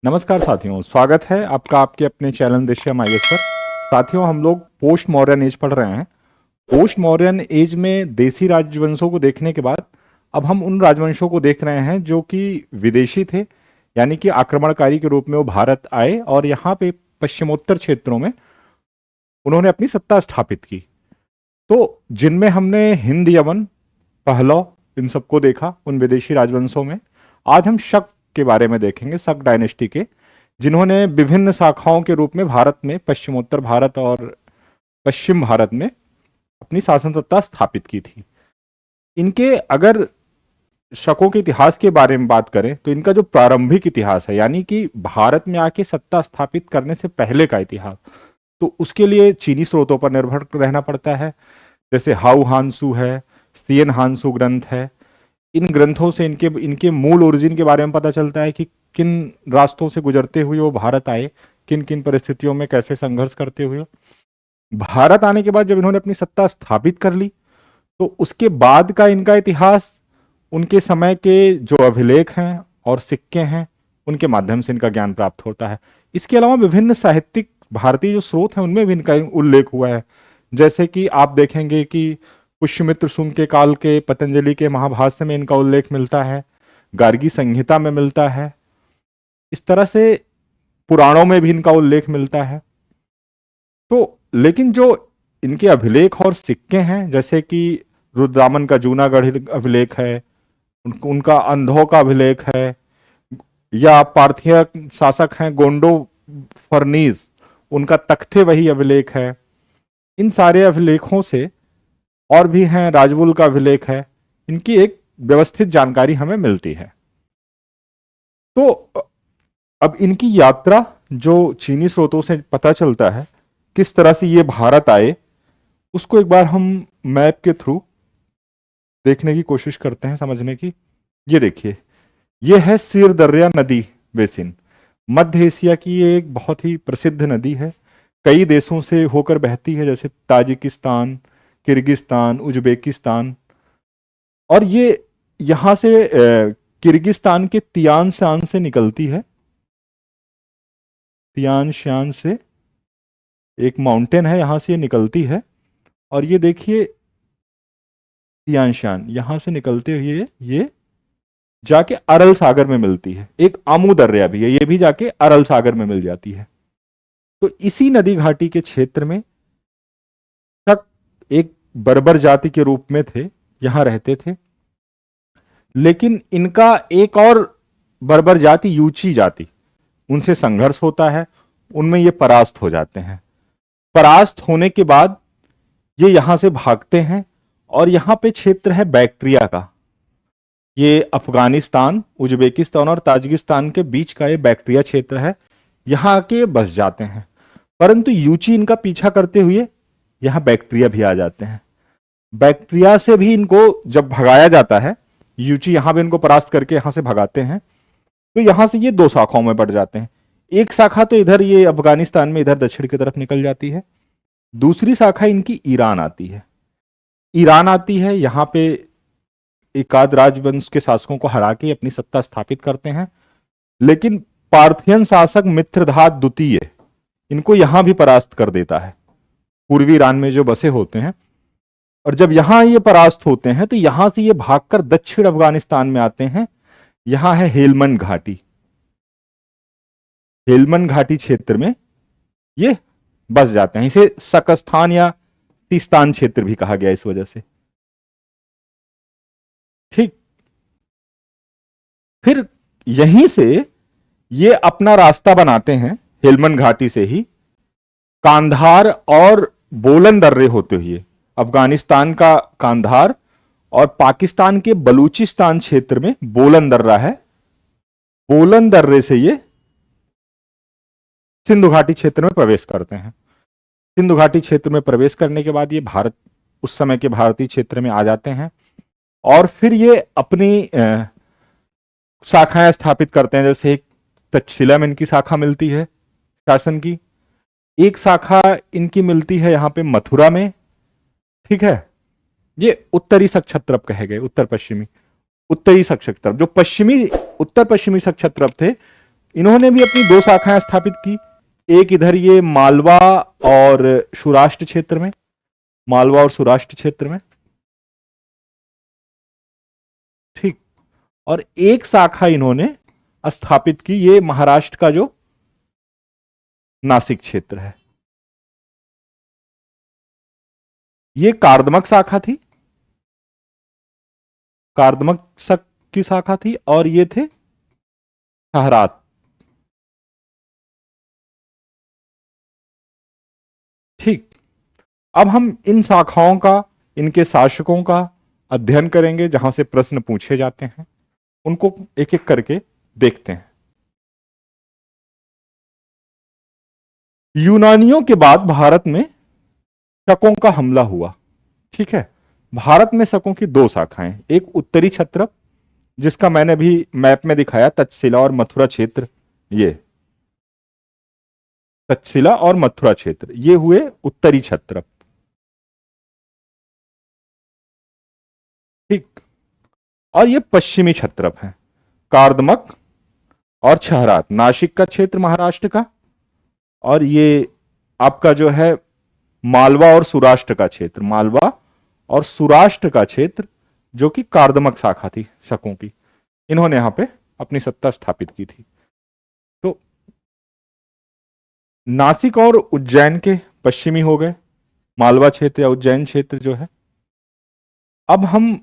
नमस्कार साथियों, स्वागत है आपका आपके अपने चैनल दृश्यम आईएएस पर। साथियों, हम लोग पोस्ट मौर्यन एज पढ़ रहे हैं। पोस्ट मौर्यन एज में देसी राजवंशों को देखने के बाद अब हम उन राजवंशों को देख रहे हैं जो कि विदेशी थे, यानी कि आक्रमणकारी के रूप में वो भारत आए और यहाँ पे पश्चिमोत्तर क्षेत्रों में उन्होंने अपनी सत्ता स्थापित की। तो जिनमें हमने हिंद, यमन, पहलव, इन सबको देखा उन विदेशी राजवंशों में। आज हम शक के बारे में देखेंगे, शक डायनेस्टी के, जिन्होंने विभिन्न शाखाओं के रूप में भारत में, पश्चिमोत्तर भारत और पश्चिम भारत में अपनी शासन सत्ता स्थापित की थी। इनके अगर शकों के इतिहास के बारे में बात करें तो इनका जो प्रारंभिक इतिहास है, यानी कि भारत में आके सत्ता स्थापित करने से पहले का इतिहास, तो उसके लिए चीनी स्रोतों पर निर्भर रहना पड़ता है। जैसे हाउ हानसू है, सियन हानसू ग्रंथ है। इन ग्रंथों से इनके मूल ओरिजिन के बारे में पता चलता है कि किन रास्तों से गुजरते हुए वो भारत आए, किन किन परिस्थितियों में कैसे संघर्ष करते हुए। भारत आने के बाद जब इन्होंने अपनी सत्ता स्थापित कर ली तो उसके बाद का इनका इतिहास उनके समय के जो अभिलेख हैं और सिक्के हैं उनके माध्यम से इनका ज्ञान प्राप्त होता है। इसके अलावा विभिन्न साहित्यिक भारतीय जो स्रोत हैं उनमें भी इनका उल्लेख हुआ है। जैसे कि आप देखेंगे कि पुष्यमित्र शुंग के काल के पतंजलि के महाभाष्य में इनका उल्लेख मिलता है, गार्गी संहिता में मिलता है, इस तरह से पुराणों में भी इनका उल्लेख मिलता है। तो लेकिन जो इनके अभिलेख और सिक्के हैं, जैसे कि रुद्रामन का जूनागढ़ अभिलेख है, उनका अंधों का अभिलेख है, या पार्थिया शासक हैं गोंडो फर्नीज, उनका तख्ते वही अभिलेख है। इन सारे अभिलेखों से, और भी हैं, राजबुल का अभिलेख है, इनकी एक व्यवस्थित जानकारी हमें मिलती है। तो अब इनकी यात्रा जो चीनी स्रोतों से पता चलता है, किस तरह से ये भारत आए, उसको एक बार हम मैप के थ्रू देखने की कोशिश करते हैं, समझने की। ये देखिए, ये है सिर दर्या नदी बेसिन, मध्य एशिया की ये एक बहुत ही प्रसिद्ध नदी है। कई देशों से होकर बहती है, जैसे ताजिकिस्तान, किर्गिस्तान, उज्बेकिस्तान। और ये यहां से किर्गिस्तान के तियान शान से निकलती है। तियान शान से एक माउंटेन है, यहां से ये निकलती है। और ये देखिए तियान शान, यहां से निकलते हुए ये जाके अरल सागर में मिलती है। एक आमू दर्या भी है, ये भी जाके अरल सागर में मिल जाती है। तो इसी नदी घाटी के क्षेत्र में तक एक बर्बर जाति के रूप में थे, यहां रहते थे। लेकिन इनका एक और बर्बर जाति, यूची जाति, उनसे संघर्ष होता है, उनमें ये परास्त हो जाते हैं। परास्त होने के बाद ये यहां से भागते हैं और यहां पे क्षेत्र है बैक्ट्रिया का। ये अफगानिस्तान, उज्बेकिस्तान और ताजिकिस्तान के बीच का ये बैक्ट्रिया क्षेत्र है, यहां आके बस जाते हैं। परंतु यूची इनका पीछा करते हुए यहां बैक्ट्रिया भी आ जाते हैं। बैक्ट्रिया से भी इनको जब भगाया जाता है, यूची यहां भी इनको परास्त करके यहां से भगाते हैं, तो यहां से ये दो शाखाओं में बढ़ जाते हैं। एक शाखा तो इधर ये अफगानिस्तान में इधर दक्षिण की तरफ निकल जाती है, दूसरी शाखा इनकी ईरान आती है। ईरान आती है, यहां पे एकाद राजवंश के शासकों को हरा के अपनी सत्ता स्थापित करते हैं। लेकिन पार्थियन शासक मित्रधात द्वितीय इनको यहां भी परास्त कर देता है, पूर्वी ईरान में जो बसे होते हैं। और जब यहां ये परास्त होते हैं तो यहां से ये भागकर दक्षिण अफगानिस्तान में आते हैं। यहां है हेलमंड घाटी, हेलमंड घाटी क्षेत्र में ये बस जाते हैं। इसे सकस्तान या तीस्तान क्षेत्र भी कहा गया इस वजह से। ठीक, फिर यहीं से ये अपना रास्ता बनाते हैं, हेलमंड घाटी से ही कांधार और बोलन दर्रे होते हुए, अफगानिस्तान का कांधार और पाकिस्तान के बलूचिस्तान क्षेत्र में बोलन दर्रा है। बोलन दर्रे से ये सिंधु घाटी क्षेत्र में प्रवेश करते हैं। सिंधु घाटी क्षेत्र में प्रवेश करने के बाद ये भारत, उस समय के भारतीय क्षेत्र में आ जाते हैं और फिर ये अपनी शाखाएं स्थापित करते हैं। जैसे एक तक्षशिला में इनकी शाखा मिलती है शासन की, एक शाखा इनकी मिलती है यहां पे मथुरा में। ठीक है, ये उत्तरी सक्षत्रप कहे गए, उत्तर पश्चिमी उत्तरी सक्षत्रप। जो पश्चिमी उत्तर पश्चिमी सक्षत्रप थे इन्होंने भी अपनी दो शाखाएं स्थापित की। एक इधर ये मालवा और सौराष्ट्र क्षेत्र में, मालवा और सौराष्ट्र क्षेत्र में, ठीक। और एक शाखा इन्होंने स्थापित की, ये महाराष्ट्र का जो नासिक क्षेत्र है, ये कार्दमक शाखा थी, कार्दमक की शाखा थी, और ये थे शहरात। ठीक। अब हम इन शाखाओं का, इनके शासकों का अध्ययन करेंगे, जहां से प्रश्न पूछे जाते हैं उनको एक एक करके देखते हैं। यूनानियों के बाद भारत में शकों का हमला हुआ। ठीक है, भारत में शकों की दो शाखाएं, एक उत्तरी क्षत्रप जिसका मैंने भी मैप में दिखाया, तक्षशिला और मथुरा क्षेत्र, ये तक्षशिला और मथुरा क्षेत्र ये हुए उत्तरी क्षत्रप। ठीक। और ये पश्चिमी क्षत्रप है, कार्दमक और छहरात, नासिक का क्षेत्र महाराष्ट्र का, और ये आपका जो है मालवा और सौराष्ट्र का क्षेत्र, मालवा और सौराष्ट्र का क्षेत्र जो कि कार्दमक शाखा थी शकों की, इन्होंने यहां पे अपनी सत्ता स्थापित की थी। तो नासिक और उज्जैन के पश्चिमी हो गए, मालवा क्षेत्र या उज्जैन क्षेत्र जो है। अब हम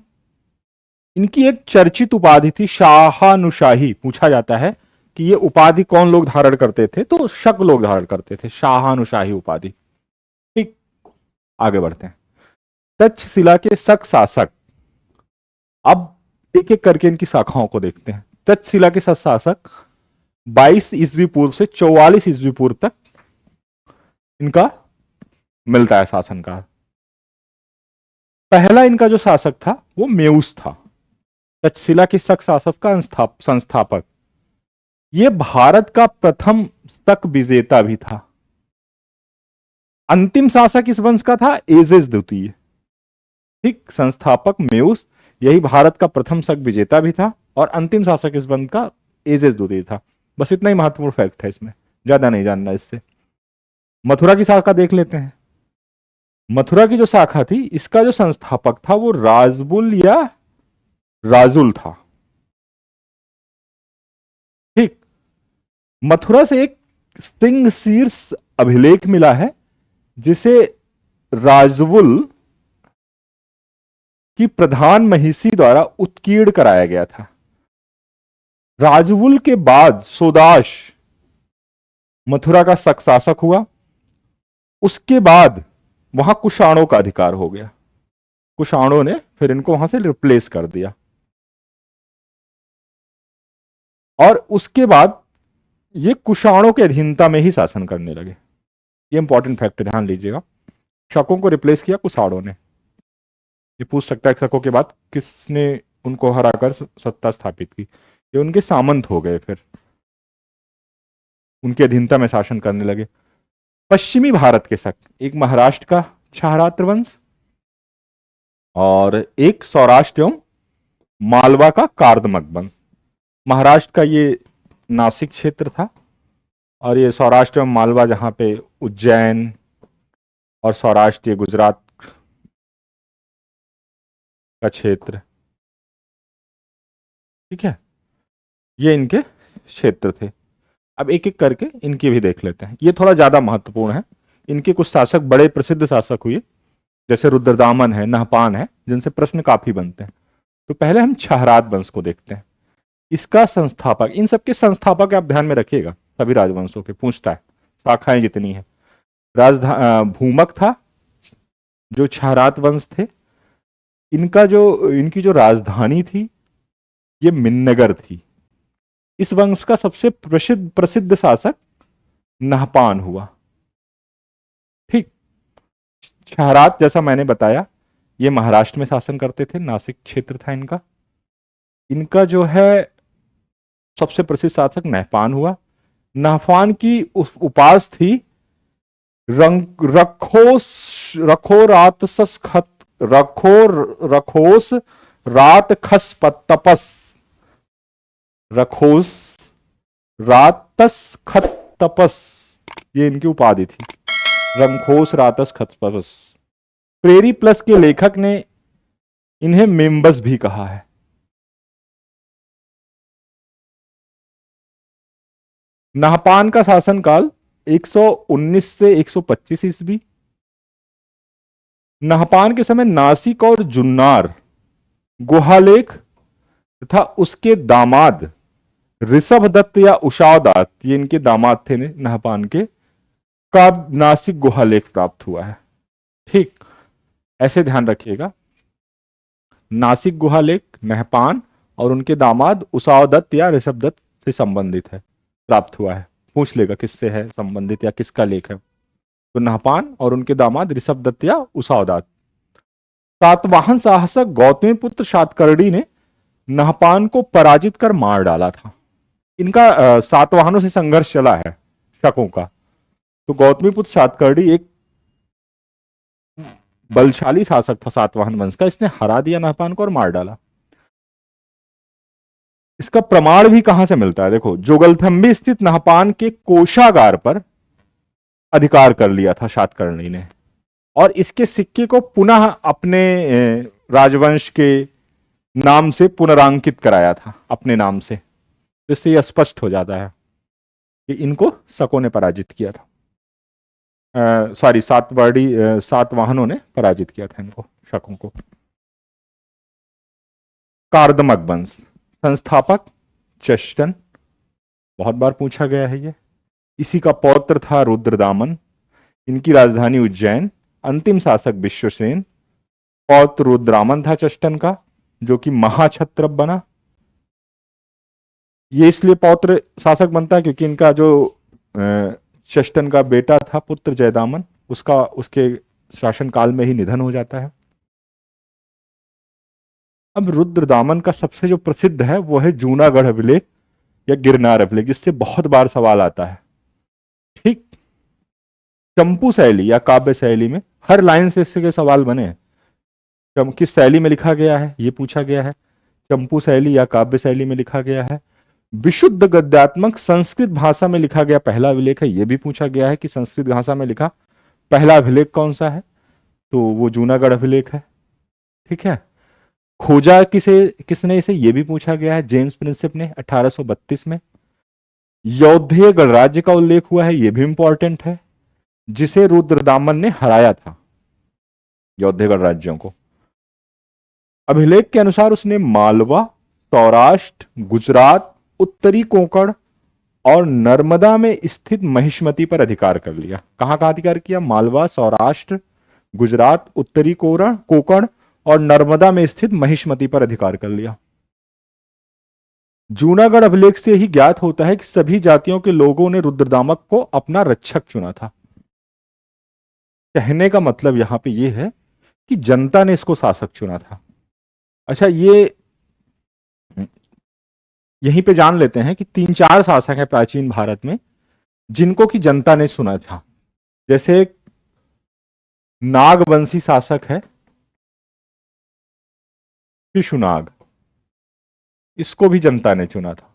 इनकी एक चर्चित उपाधि थी शाहानुशाही, पूछा जाता है कि ये उपाधि कौन लोग धारण करते थे, तो शक लोग धारण करते थे, शाहानुशाही उपाधि। ठीक, आगे बढ़ते हैं। तक्षशिला के शक शासक, अब एक एक करके इनकी शाखाओं को देखते हैं। तक्षशिला के शक शासक 22 ईस्वी पूर्व से 44 ईस्वी पूर्व तक इनका मिलता है शासनकाल। पहला इनका जो शासक था वो मेउस था, तक्षशिला के शक शासक का संस्थापक। ये भारत का प्रथम शक विजेता भी था। अंतिम शासक इस वंश का था एजेस द्वितीय। ठीक, संस्थापक मेउस, यही भारत का प्रथम शक विजेता भी था, और अंतिम शासक इस वंश का एजेस द्वितीय था। बस इतना ही महत्वपूर्ण फैक्ट है इसमें, ज्यादा नहीं जानना इससे। मथुरा की शाखा देख लेते हैं। मथुरा की जो शाखा थी, इसका जो संस्थापक था वो राजबुल या राजुल था। ठीक, मथुरा से एक सिंह शीर्ष अभिलेख मिला है जिसे राजवुल की प्रधान महिषी द्वारा उत्कीर्ण कराया गया था। राजवुल के बाद सोदाश मथुरा का शक शासक हुआ। उसके बाद वहां कुषाणों का अधिकार हो गया, कुषाणों ने फिर इनको वहां से रिप्लेस कर दिया। और उसके बाद ये कुषाणों के अधीनता में ही शासन करने लगे। ये इंपॉर्टेंट फैक्ट ध्यान लीजिएगा, शकों को रिप्लेस किया कुषाणों ने। ये पूछ सकता है शकों के बाद किसने उनको हराकर सत्ता स्थापित की। ये उनके सामंत हो गए, फिर उनके अधीनता में शासन करने लगे। पश्चिमी भारत के शक, एक महाराष्ट्र का क्षहरात्र वंश और एक सौराष्ट्र एवं मालवा का कार्दमक वंश। महाराष्ट्र का ये नासिक क्षेत्र था, और ये सौराष्ट्र एवं मालवा जहां पे उज्जैन, और सौराष्ट्र ये गुजरात का क्षेत्र। ठीक है, ये इनके क्षेत्र थे। अब एक एक करके इनकी भी देख लेते हैं, ये थोड़ा ज्यादा महत्वपूर्ण है। इनके कुछ शासक बड़े प्रसिद्ध शासक हुए, जैसे रुद्रदामन है, नहपान है, जिनसे प्रश्न काफी बनते हैं। तो पहले हम क्षहरात वंश को देखते हैं। इसका संस्थापक, इन सबके संस्थापक आप ध्यान में रखिएगा, सभी राजवंशों के पूछता है, शाखाएं जितनी है। भूमक था जो क्षहरात वंश थे। इनकी जो राजधानी थी ये मिन्नगर थी। इस वंश का सबसे प्रसिद्ध शासक नहपान हुआ। ठीक, क्षहरात जैसा मैंने बताया ये महाराष्ट्र में शासन करते थे, नासिक क्षेत्र था इनका। इनका जो है सबसे प्रसिद्ध शासक नहपान हुआ। नहपान की उपास थी रखोस रात खस तपस, रखोस रात रातस खत तपस, ये इनकी उपाधि थी, रमखोस रातस खत तपस। प्रेरी प्लस के लेखक ने इन्हें मेम्बस भी कहा है। नहपान का शासनकाल 119 से 125 ईस्वी। नहपान के समय नासिक और जुन्नार गुहालेख तथा उसके दामाद ऋषभदत्त या उषावदात, ये इनके दामाद थे नहपान के, का नासिक गुहालेख प्राप्त हुआ है। ठीक, ऐसे ध्यान रखिएगा, नासिक गुहालेख नहपान और उनके दामाद उषावदत्त या ऋषभदत्त से संबंधित है, प्राप्त हुआ है। पूछ लेगा किससे है संबंधित या किसका लेख है, तो नहपान और उनके दामाद ऋषभदत्त या उषावदात। सातवाहन शासक गौतमीपुत्र सातकर्णी ने नहपान को पराजित कर मार डाला था। इनका सातवाहनों से संघर्ष चला है शकों का। तो गौतमीपुत्र सातकर्णी एक बलशाली शासक था सातवाहन वंश का, इसने हरा दिया नहपान को और मार डाला। इसका प्रमाण भी कहां से मिलता है, देखो, जोगलथंबी स्थित नहपान के कोषागार पर अधिकार कर लिया था सातकर्णी ने, और इसके सिक्के को पुनः अपने राजवंश के नाम से पुनरांकित कराया था, अपने नाम से। इससे यह स्पष्ट हो जाता है कि इनको शकों ने पराजित किया था, सॉरी सातवाहनों ने पराजित किया था इनको, शकों को। कार्दमक वंश, संस्थापक चेष्टन, बहुत बार पूछा गया है ये। इसी का पौत्र था रुद्रदामन, इनकी राजधानी उज्जैन। अंतिम शासक विश्वसेन, पौत्र रुद्रामन था चेष्टन का, जो कि महाक्षत्रप बना। ये इसलिए पौत्र शासक बनता है क्योंकि इनका जो चेष्टन का बेटा था पुत्र जयदामन, उसके शासनकाल में ही निधन हो जाता है। अब रुद्रदामन का सबसे जो प्रसिद्ध है वो है जूनागढ़ अभिलेख या गिरनार अभिलेख, जिससे बहुत बार सवाल आता है। ठीक, चंपू शैली या काव्य शैली में हर लाइन से इसके सवाल बने हैं। किस शैली में लिखा गया है ये पूछा गया है, चंपू शैली या काव्य शैली में लिखा गया है। विशुद्ध गद्यात्मक संस्कृत भाषा में लिखा गया पहला अभिलेख है, यह भी पूछा गया है कि संस्कृत भाषा में लिखा पहला अभिलेख कौन सा है, तो वो जूनागढ़ अभिलेख है। ठीक है, खोजा किसने इसे, ये भी पूछा गया है, जेम्स प्रिंसेप ने 1832 में। यौधेय गणराज्य का उल्लेख हुआ है, यह भी इंपॉर्टेंट है, जिसे रुद्रदामन ने हराया था, यौधेय गणराज्यों को। अभिलेख के अनुसार उसने मालवा, सौराष्ट्र, गुजरात, उत्तरी कोंकण और नर्मदा में स्थित महिष्मती पर अधिकार कर लिया। कहां कहां अधिकार किया, मालवा, सौराष्ट्र, गुजरात, उत्तरी कोंकण और नर्मदा में स्थित महिष्मती पर अधिकार कर लिया। जूनागढ़ अभिलेख से ही ज्ञात होता है कि सभी जातियों के लोगों ने रुद्रदामक को अपना रक्षक चुना था। कहने का मतलब यहां पे यह है कि जनता ने इसको शासक चुना था। अच्छा, ये यहीं पे जान लेते हैं कि 3-4 शासक हैं प्राचीन भारत में जिनको की जनता ने सुना था। जैसे एक नागवंशी शासक है शिशुनाग, इसको भी जनता ने चुना था।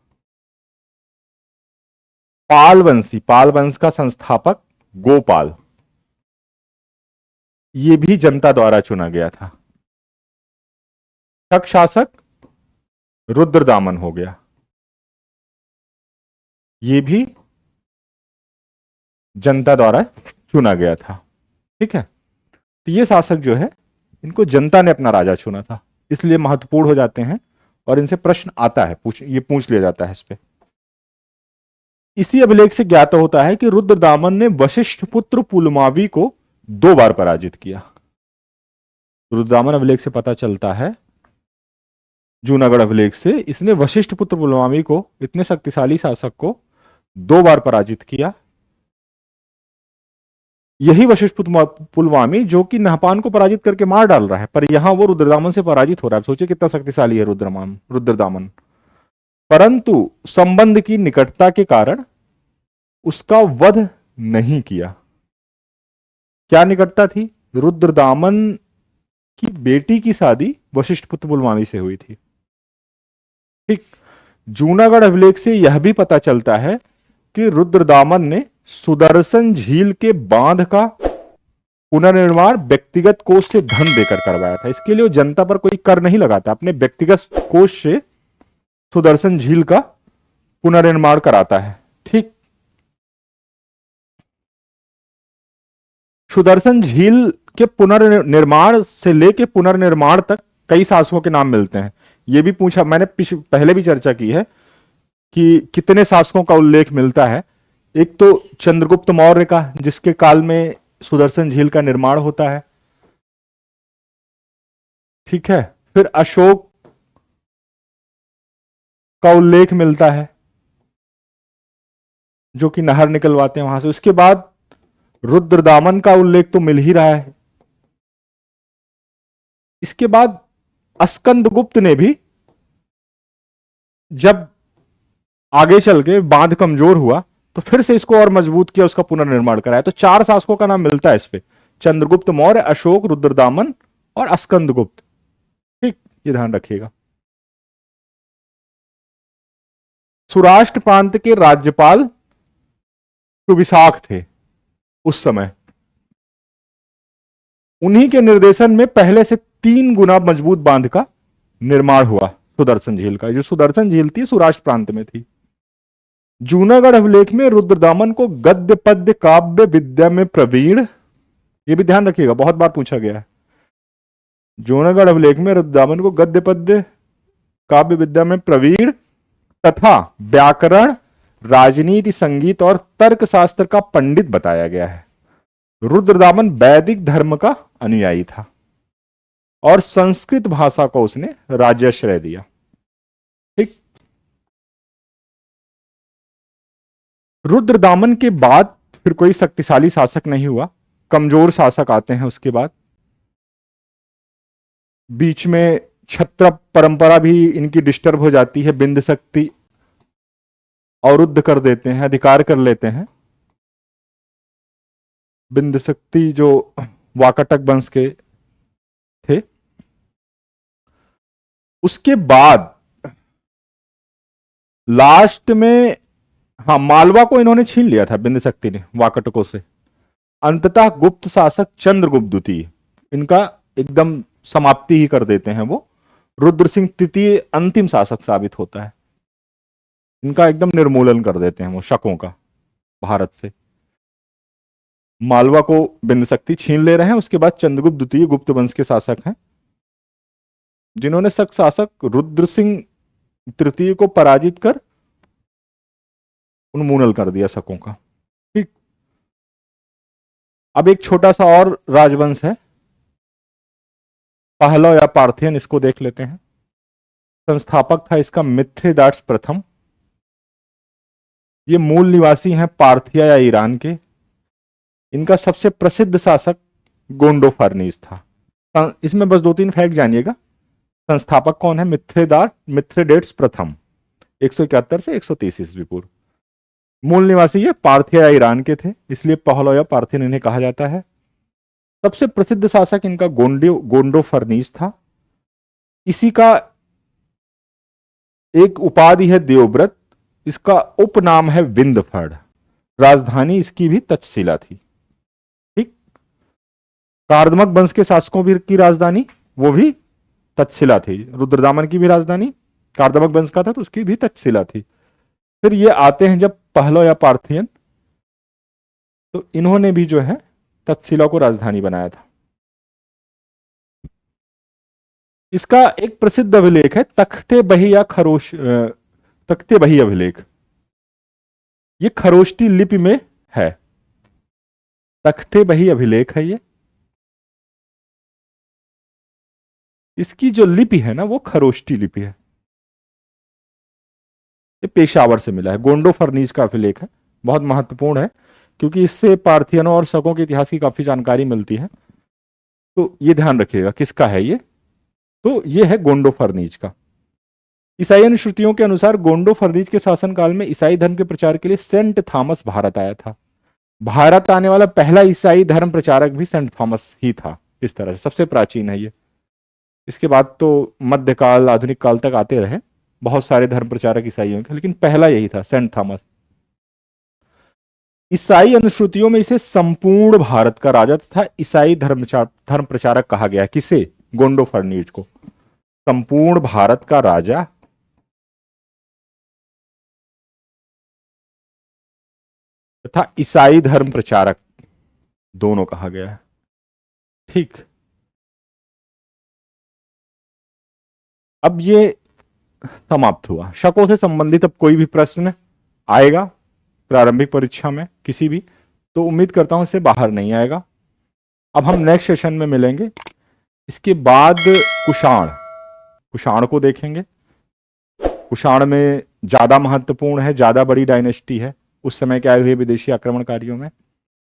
पाल वंश का संस्थापक गोपाल, ये भी जनता द्वारा चुना गया था। शक शासक रुद्रदामन हो गया, ये भी जनता द्वारा चुना गया था। ठीक है, तो ये शासक जो है इनको जनता ने अपना राजा चुना था, इसलिए महत्वपूर्ण हो जाते हैं और इनसे प्रश्न आता है, ये पूछ लिया जाता है इस पे। इसी अभिलेख से ज्ञात होता है कि रुद्रदामन ने वशिष्ठ पुत्र पुलमावी को 2 बार पराजित किया। रुद्रदामन अभिलेख से पता चलता है, जूनागढ़ अभिलेख से, इसने वशिष्ठ पुत्र पुलमावी को, इतने शक्तिशाली शासक को 2 बार पराजित किया। यही वशिष्ठ पुत्र पुलमावी जो कि नहपान को पराजित करके मार डाल रहा है, पर यहां वो रुद्रदामन से पराजित हो रहा है। सोचिए कितना शक्तिशाली है रुद्रदामन। परंतु संबंध की निकटता के कारण उसका वध नहीं किया। क्या निकटता थी, रुद्रदामन की बेटी की शादी वशिष्ठ पुत्र पुलमावी से हुई थी। ठीक, जूनागढ़ अभिलेख से यह भी पता चलता है कि रुद्रदामन ने सुदर्शन झील के बांध का पुनर्निर्माण व्यक्तिगत कोष से धन देकर करवाया था। इसके लिए वो जनता पर कोई कर नहीं लगाता, अपने व्यक्तिगत कोष से सुदर्शन झील का पुनर्निर्माण कराता है। ठीक, सुदर्शन झील के पुनर्निर्माण से लेके पुनर्निर्माण तक कई शासकों के नाम मिलते हैं। यह भी पूछा मैंने, पहले भी चर्चा की है कि कितने शासकों का उल्लेख मिलता है। एक तो चंद्रगुप्त मौर्य का, जिसके काल में सुदर्शन झील का निर्माण होता है। ठीक है, फिर अशोक का उल्लेख मिलता है, जो कि नहर निकलवाते हैं वहां से। उसके बाद रुद्रदामन का उल्लेख तो मिल ही रहा है। इसके बाद स्कंदगुप्त ने भी, जब आगे चल के बांध कमजोर हुआ तो फिर से इसको और मजबूत किया, उसका पुनर्निर्माण कराया। तो 4 शासकों का नाम मिलता है इस पे, चंद्रगुप्त मौर्य, अशोक, रुद्रदामन और स्कंदगुप्त। ठीक, ये ध्यान रखिएगा। सौराष्ट्र प्रांत के राज्यपाल सुविशाख थे उस समय। उन्हीं के निर्देशन में पहले से 3 गुना मजबूत बांध का निर्माण हुआ सुदर्शन झील का। जो सुदर्शन झील थी सौराष्ट्र प्रांत में थी। जूनागढ़ अभिलेख में रुद्रदामन को गद्य पद्य काव्य विद्या में प्रवीण, ये भी ध्यान रखिएगा, बहुत बार पूछा गया है। जूनागढ़ अभिलेख में रुद्रदामन को गद्य पद्य काव्य विद्या में प्रवीण तथा व्याकरण, राजनीति, संगीत और तर्क शास्त्र का पंडित बताया गया है। रुद्रदामन वैदिक धर्म का अनुयायी था और संस्कृत भाषा को उसने राज्याश्रय दिया। ठीक, रुद्रदामन के बाद फिर कोई शक्तिशाली शासक नहीं हुआ, कमजोर शासक आते हैं उसके बाद। बीच में क्षत्र परंपरा भी इनकी डिस्टर्ब हो जाती है, बिंद शक्ति अवरुद्ध कर देते हैं, अधिकार कर लेते हैं। बिंद शक्ति जो वाकाटक वंश के थे। उसके बाद लास्ट में, हाँ, मालवा को इन्होंने छीन लिया था बिंद शक्ति ने वाकाटकों से। अंततः गुप्त शासक चंद्रगुप्त द्वितीय इनका एकदम समाप्ति ही कर देते हैं। वो रुद्र सिंह तृतीय अंतिम शासक साबित होता है। इनका एकदम निर्मूलन कर देते हैं वो शकों का भारत से। मालवा को बिंद शक्ति छीन ले रहे हैं। उसके बाद चंद्रगुप्त द्वितीय गुप्त वंश के शासक हैं, जिन्होंने शक शासक रुद्र सिंह तृतीय को पराजित कर उन्मूलन कर दिया शकों का। ठीक, अब एक छोटा सा और राजवंश है, पहलव या पार्थियन, इसको देख लेते हैं। संस्थापक था इसका मिथ्रेदाट्स प्रथम। ये मूल निवासी हैं पार्थिया या ईरान के। इनका सबसे प्रसिद्ध शासक गोंडोफर्निस था। इसमें बस 2-3 फैक्ट जानिएगा। संस्थापक कौन है? मिथ्रेडेट्स प्रथम, 171 से 130 ईस्वी पूर्व। मूल निवासी ये पार्थिया या ईरान के थे, इसलिए पहलव या पार्थियन इन्हें कहा जाता है। सबसे प्रसिद्ध शासक इनका गोंडोफर्निस था। इसी का एक उपाधि है देवव्रत। इसका उपनाम है विंध्यफड़। राजधानी इसकी भी तक्षशिला थी। ठीक, कार्दमक वंश के शासकों भी की राजधानी वो भी तक्षशिला थी। रुद्रदामन की भी राजधानी कार्दमक वंश का था, तो उसकी भी तक्षशिला थी। फिर ये आते हैं जब पहलव या पार्थियन, तो इन्होंने भी जो है तक्षशिला को राजधानी बनाया था। इसका एक प्रसिद्ध अभिलेख है तख्ते बही या तख्ते बही अभिलेख। ये खरोष्टी लिपि में है। तख्ते बही अभिलेख है ये। इसकी जो लिपि है ना, वो खरोष्टी लिपि है। ये पेशावर से मिला है। गोंडोफर्निस का अभिलेख है, बहुत महत्वपूर्ण है, क्योंकि इससे पार्थियनों और शकों के इतिहास की काफी जानकारी मिलती है। तो ये ध्यान रखिएगा किसका है ये। तो ये है गोंडोफर्निस का। ईसाई अनुश्रुतियों के अनुसार गोंडोफर्निस के शासनकाल में ईसाई धर्म के प्रचार के लिए सेंट थॉमस भारत आया था। भारत आने वाला पहला ईसाई धर्म प्रचारक भी सेंट थॉमस ही था। इस तरह से सबसे प्राचीन है ये। इसके बाद तो मध्यकाल, आधुनिक काल तक आते रहे बहुत सारे धर्म प्रचारक ईसाइयों के, लेकिन पहला यही था, सेंट थॉमस। ईसाई अनुश्रुतियों में इसे संपूर्ण भारत का राजा तथा ईसाई धर्म प्रचारक कहा गया। किसे? गोंडोफर्नीज को संपूर्ण भारत का राजा तथा ईसाई धर्म प्रचारक दोनों कहा गया है। ठीक, अब ये समाप्त हुआ। शकों से संबंधित अब कोई भी प्रश्न आएगा प्रारंभिक परीक्षा में किसी भी, तो उम्मीद करता हूं इससे बाहर नहीं आएगा। अब हम नेक्स्ट सेशन में मिलेंगे। इसके बाद कुषाण को देखेंगे। कुषाण में ज्यादा महत्वपूर्ण है, ज्यादा बड़ी डायनेस्टी है। उस समय के आए हुए विदेशी आक्रमणकारियों में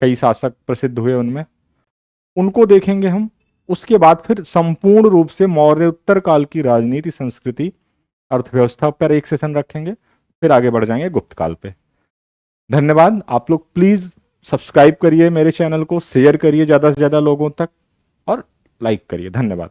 कई शासक प्रसिद्ध हुए, उनमें उनको देखेंगे हम। उसके बाद फिर संपूर्ण रूप से मौर्य उत्तर काल की राजनीति, संस्कृति, अर्थव्यवस्था पर एक सेशन रखेंगे, फिर आगे बढ़ जाएंगे गुप्त काल पे। धन्यवाद। आप लोग प्लीज सब्सक्राइब करिए मेरे चैनल को, शेयर करिए ज्यादा से ज्यादा लोगों तक और लाइक करिए। धन्यवाद।